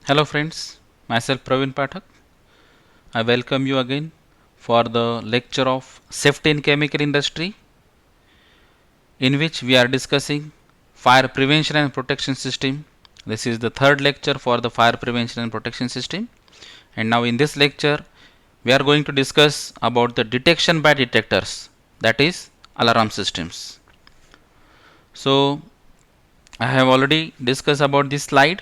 Hello friends, myself Praveen Pathak. I welcome you again for the lecture of safety in chemical industry, in which we are discussing fire prevention and protection system. This is the third lecture for the fire prevention and protection system, and now in this lecture we are going to discuss about the detection by detectors, that is alarm systems. So I have already discussed about this slide.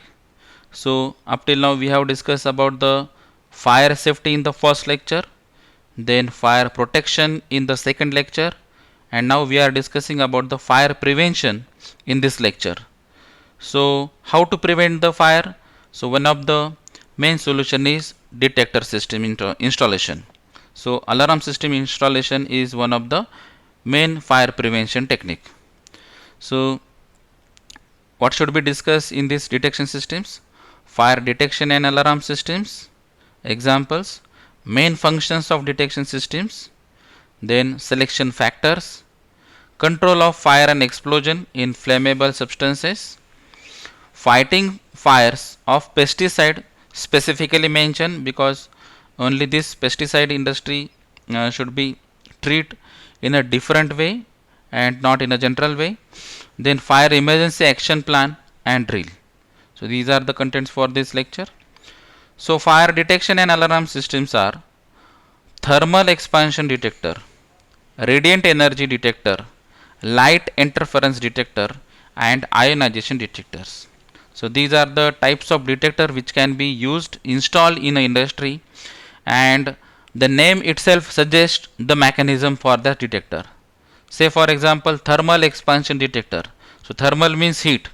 So up till now we have discussed about the fire safety in the first lecture, then fire protection in the second lecture, and now we are discussing about the fire prevention in this lecture. So how to prevent the fire? So one of the main solution is detector system installation. So alarm system installation is one of the main fire prevention technique. So what should be discussed in these detection systems? Fire detection and alarm systems. Examples: main functions of detection systems, then selection factors, control of fire and explosion in flammable substances, fighting fires of pesticide specifically mentioned because only this pesticide industry should be treated in a different way and not in a general way, then fire emergency action plan and drill. So these are the contents for this lecture. So fire detection and alarm systems are thermal expansion detector, radiant energy detector, light interference detector, and ionization detectors. So these are the types of detector which can be used installed in an industry, and the name itself suggests the mechanism for the detector. Say for example thermal expansion detector. So thermal means heat.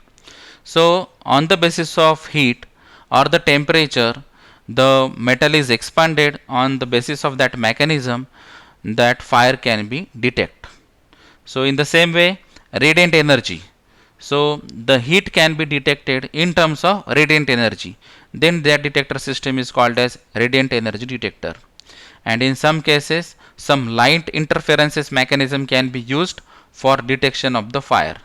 So on the basis of heat or the temperature, the metal is expanded. On the basis of that mechanism, that fire can be detected. So in the same way, radiant energy. So the heat can be detected in terms of radiant energy. Then that detector system is called as radiant energy detector. And in some cases, some light interferences mechanism can be used for detection of the fire.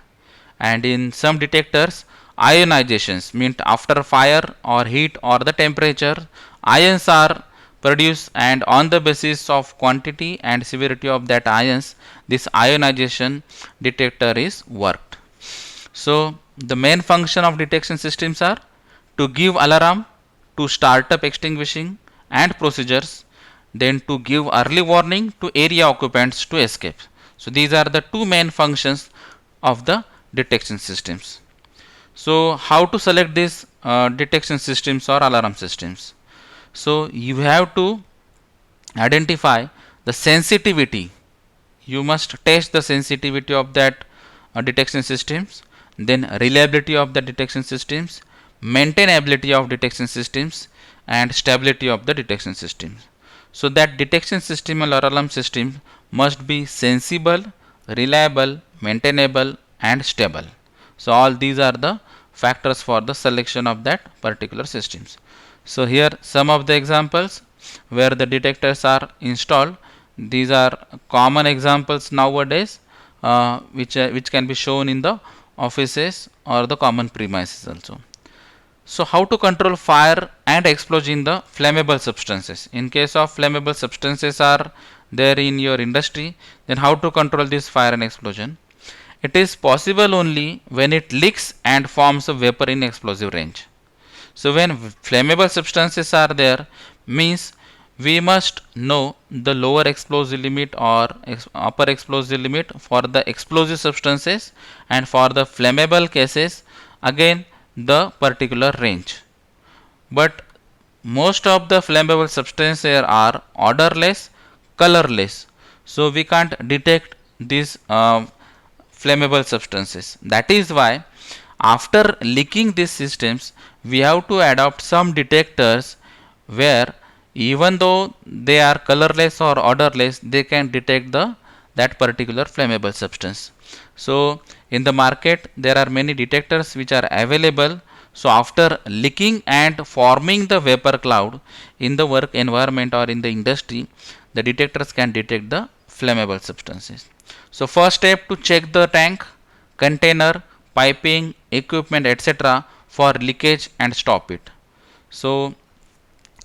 And in some detectors, ionizations mean after fire or heat or the temperature, ions are produced, and on the basis of quantity and severity of that ions, this ionization detector is worked. So the main function of detection systems are to give alarm, to start up extinguishing and procedures, then to give early warning to area occupants to escape. So these are the two main functions of the detection systems. So how to select these detection systems or alarm systems? So you have to identify the sensitivity. You must test the sensitivity of that detection systems, then reliability of the detection systems, maintainability of detection systems, and stability of the detection systems. So that detection system or alarm system must be sensible, reliable, maintainable, and stable. So all these are the factors for the selection of that particular systems. So here some of the examples where the detectors are installed. These are common examples nowadays, which can be shown in the offices or the common premises also. So how to control fire and explosion in the flammable substances? In case of flammable substances are there in your industry, then how to control this fire and explosion? It is possible only when it leaks and forms a vapor in explosive range. So when flammable substances are there, means we must know the lower explosive limit or upper explosive limit for the explosive substances, and for the flammable cases again the particular range. But most of the flammable substances are odorless, colorless, so we can't detect these flammable substances. That is why after leaking these systems, we have to adopt some detectors where even though they are colorless or odorless, they can detect the that particular flammable substance. So in the market there are many detectors which are available. So after leaking and forming the vapor cloud in the work environment or in the industry, the detectors can detect the flammable substances. So first step, to check the tank, container, piping, equipment, etc. for leakage and stop it. So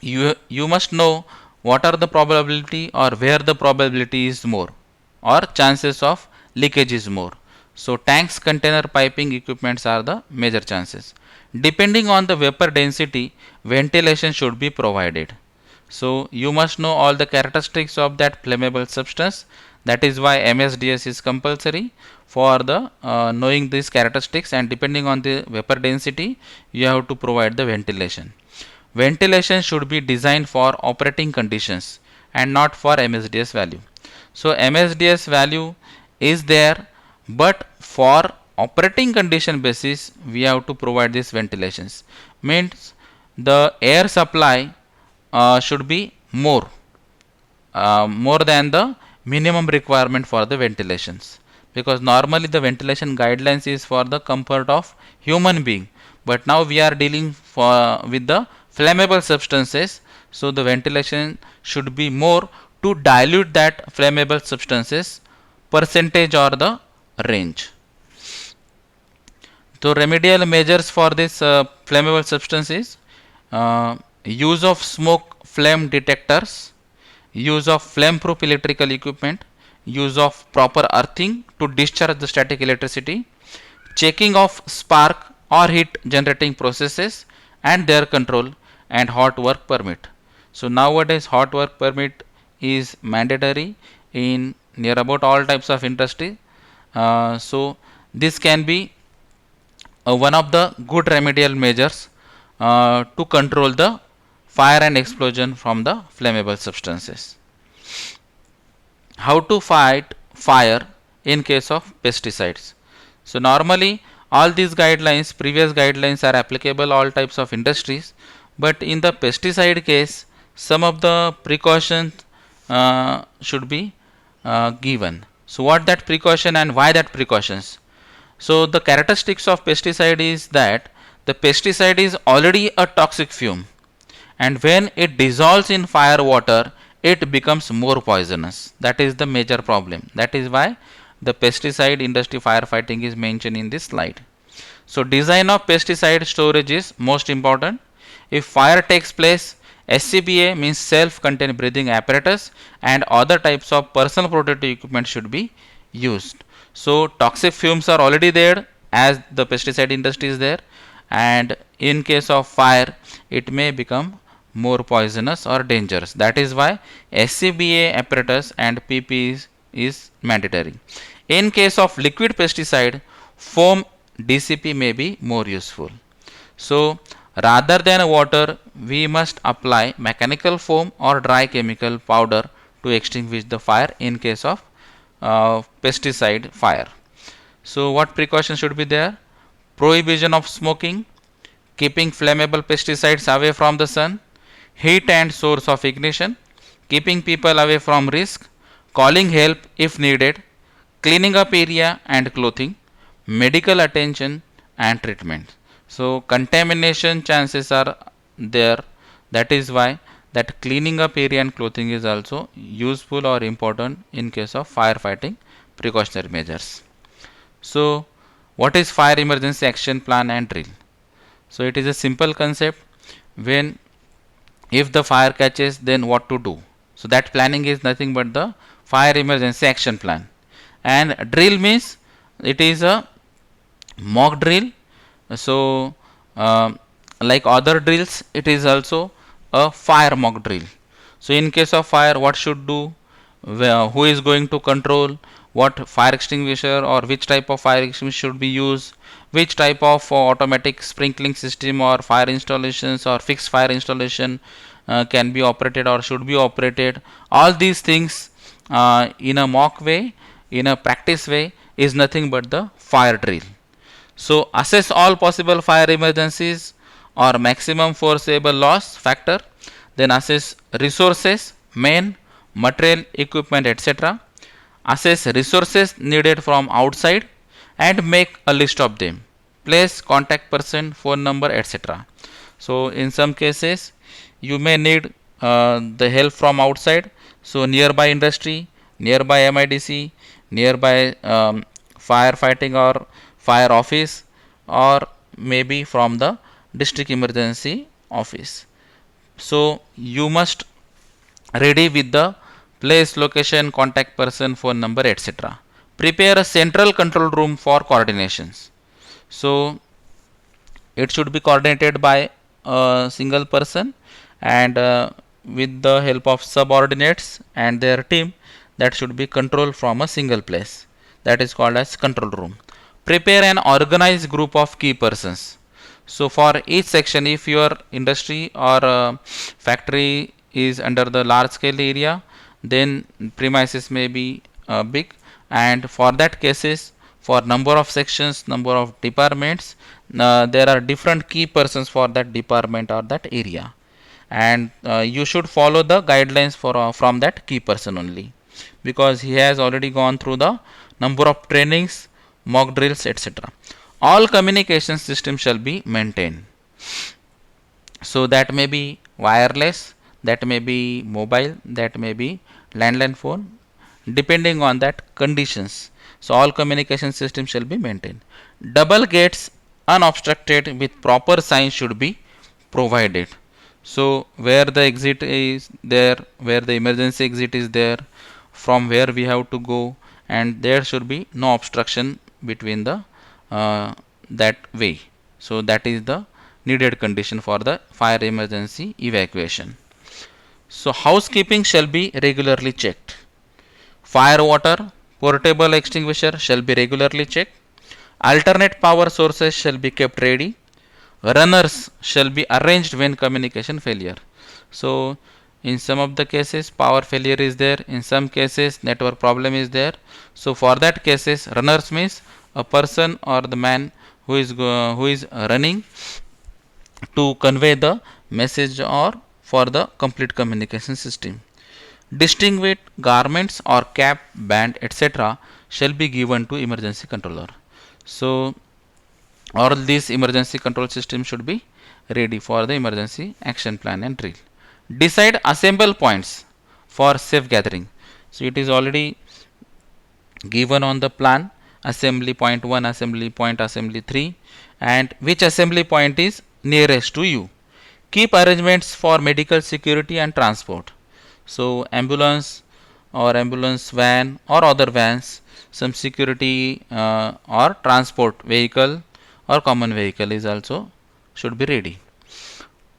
you must know what are the probability or where the probability is more or chances of leakage is more. So tanks, container, piping equipments are the major chances. Depending on the vapor density, ventilation should be provided. So you must know all the characteristics of that flammable substance. That is why MSDS is compulsory for the knowing these characteristics, and depending on the vapor density you have to provide the ventilation. Ventilation should be designed for operating conditions and not for MSDS value. So MSDS value is there, but for operating condition basis we have to provide these ventilations. Means the air supply should be more than the minimum requirement for the ventilations, because normally the ventilation guidelines is for the comfort of human being, but now we are dealing with the flammable substances. So the ventilation should be more to dilute that flammable substances percentage or the range. So remedial measures for this flammable substances: use of smoke flame detectors, use of flame proof electrical equipment, use of proper earthing to discharge the static electricity, checking of spark or heat generating processes and their control, and hot work permit. So nowadays hot work permit is mandatory in near about all types of industry. So this can be one of the good remedial measures to control the fire and explosion from the flammable substances. How to fight fire in case of pesticides? So normally all these guidelines, previous guidelines, are applicable all types of industries, but in the pesticide case some of the precautions should be given. So what that precaution and why that precautions? So the characteristics of pesticide is that the pesticide is already a toxic fume, and when it dissolves in fire water it becomes more poisonous. That is the major problem. That is why the pesticide industry firefighting is mentioned in this slide. So design of pesticide storage is most important. If fire takes place, SCBA means self-contained breathing apparatus and other types of personal protective equipment should be used. So toxic fumes are already there as the pesticide industry is there, and in case of fire it may become more poisonous or dangerous. That is why SCBA apparatus and PP is mandatory. In case of liquid pesticide, foam DCP may be more useful. So rather than water, we must apply mechanical foam or dry chemical powder to extinguish the fire in case of pesticide fire. So what precautions should be there? Prohibition of smoking, keeping flammable pesticides away from the sun, heat and source of ignition, keeping people away from risk, calling help if needed, cleaning up area and clothing, medical attention and treatment. So contamination chances are there. That is why that cleaning up area and clothing is also useful or important in case of firefighting precautionary measures. So what is fire emergency action plan and drill? So it is a simple concept. When if the fire catches, then what to do? So that planning is nothing but the fire emergency action plan. And drill means it is a mock drill. So like other drills, it is also a fire mock drill. So in case of fire, what should do? Who is going to control? What fire extinguisher or which type of fire extinguisher should be used? Which type of automatic sprinkling system or fire installations or fixed fire installation can be operated or should be operated? All these things in a mock way, in a practice way, is nothing but the fire drill. So assess all possible fire emergencies or maximum foreseeable loss factor, then assess resources, men, material, equipment, etc. Assess resources needed from outside and make a list of them. Place contact person, phone number, etc. So in some cases you may need the help from outside. So nearby industry, nearby MIDC, nearby firefighting or fire office, or maybe from the district emergency office. So you must ready with the place, location, contact person, phone number, etc. Prepare a central control room for coordinations. So it should be coordinated by a single person, and with the help of subordinates and their team, that should be controlled from a single place. That is called as control room. Prepare an organized group of key persons. So for each section, if your industry or factory is under the large scale area, then premises may be big, and for that cases, for number of sections, number of departments, there are different key persons for that department or that area, and you should follow the guidelines for from that key person only, because he has already gone through the number of trainings, mock drills, etc. All communication systems shall be maintained. So that may be wireless, that may be mobile, that may be landline phone, depending on that conditions. So all communication systems shall be maintained. Double gates unobstructed with proper signs should be provided. So where the exit is there, where the emergency exit is there, from where we have to go, and there should be no obstruction between the that way. So that is the needed condition for the fire emergency evacuation. So housekeeping shall be regularly checked. Fire water, portable extinguisher shall be regularly checked. Alternate power sources shall be kept ready. Runners shall be arranged when communication failure. So in some of the cases power failure is there, in some cases network problem is there. So for that cases, runners means a person or the man who is running to convey the message or for the complete communication system. Distinguished garments or cap, band, etc. shall be given to emergency controller. So all these emergency control systems should be ready for the emergency action plan and drill. Decide assemble points for safe gathering. So it is already given on the plan, assembly point 1, assembly 3, and which assembly point is nearest to you. Keep arrangements for medical security and transport. So ambulance or ambulance van or other vans, some security or transport vehicle or common vehicle is also should be ready.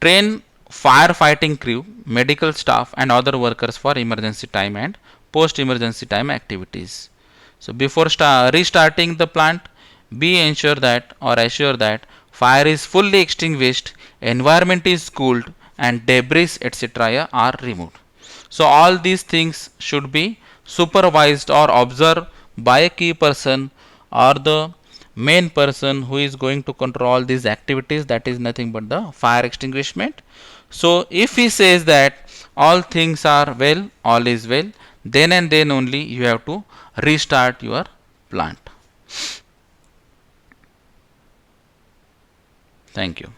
Train firefighting crew, medical staff and other workers for emergency time and post emergency time activities. So before restarting the plant, be ensure that or assure that fire is fully extinguished, environment is cooled, and debris etc. are removed. So all these things should be supervised or observed by a key person or the main person who is going to control all these activities, that is nothing but the fire extinguishment. So if he says that all things are well, all is well, then and then only you have to restart your plant. Thank you.